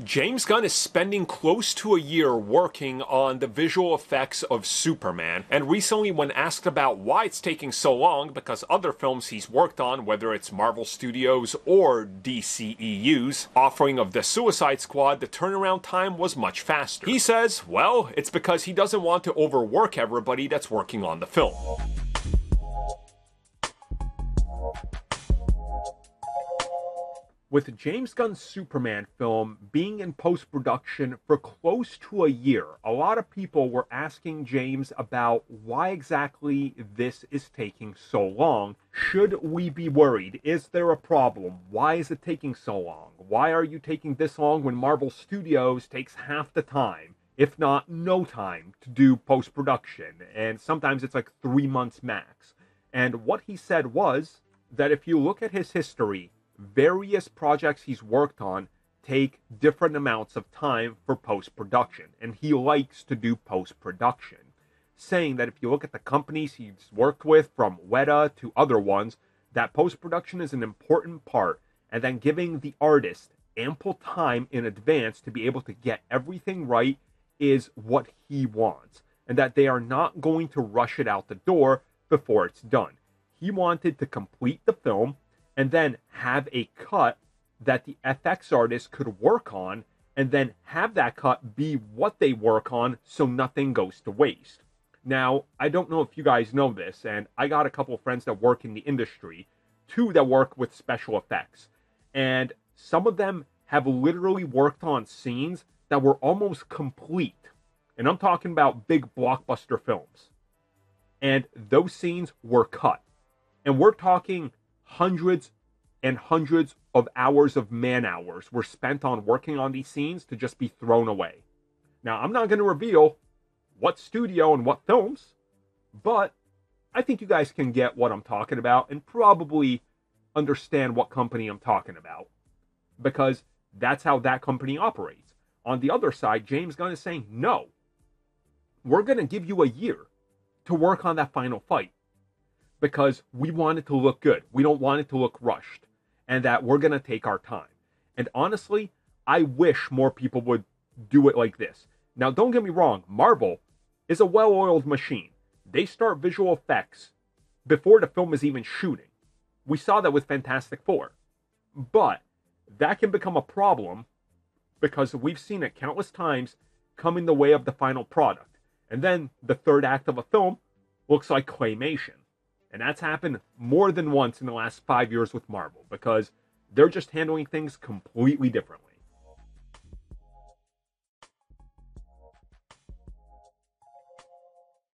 James Gunn is spending close to a year working on the visual effects of Superman, and recently when asked about why it's taking so long, because other films he's worked on, whether it's Marvel Studios or DCEU's offering of the Suicide Squad, the turnaround time was much faster. He says, well, it's because he doesn't want to overwork everybody that's working on the film. With James Gunn's Superman film being in post-production for close to a year, a lot of people were asking James about why exactly this is taking so long. Should we be worried? Is there a problem? Why is it taking so long? Why are you taking this long when Marvel Studios takes half the time, if not no time, to do post-production? And sometimes it's like 3 months max. And what he said was that if you look at his history, various projects he's worked on take different amounts of time for post-production, and he likes to do post-production, saying that if you look at the companies he's worked with, from Weta to other ones, that post-production is an important part, and then giving the artist ample time in advance to be able to get everything right is what he wants, and that they are not going to rush it out the door before it's done. He wanted to complete the film and then have a cut that the FX artist could work on, and then have that cut be what they work on so nothing goes to waste. Now, I don't know if you guys know this, and I got a couple of friends that work in the industry, 2 that work with special effects, and some of them have literally worked on scenes that were almost complete. And I'm talking about big blockbuster films. And those scenes were cut. And we're talking hundreds and hundreds of hours of man-hours were spent on working on these scenes to just be thrown away. Now, I'm not going to reveal what studio and what films, but I think you guys can get what I'm talking about and probably understand what company I'm talking about, because that's how that company operates. On the other side, James Gunn is saying, no, we're going to give you a year to work on that final fight, because we want it to look good. We don't want it to look rushed, and that we're going to take our time. And honestly, I wish more people would do it like this. Now, don't get me wrong, Marvel is a well-oiled machine. They start visual effects before the film is even shooting. We saw that with Fantastic Four. But that can become a problem because we've seen it countless times come in the way of the final product. And then the third act of a film looks like claymation. And that's happened more than once in the last 5 years with Marvel, because they're just handling things completely differently.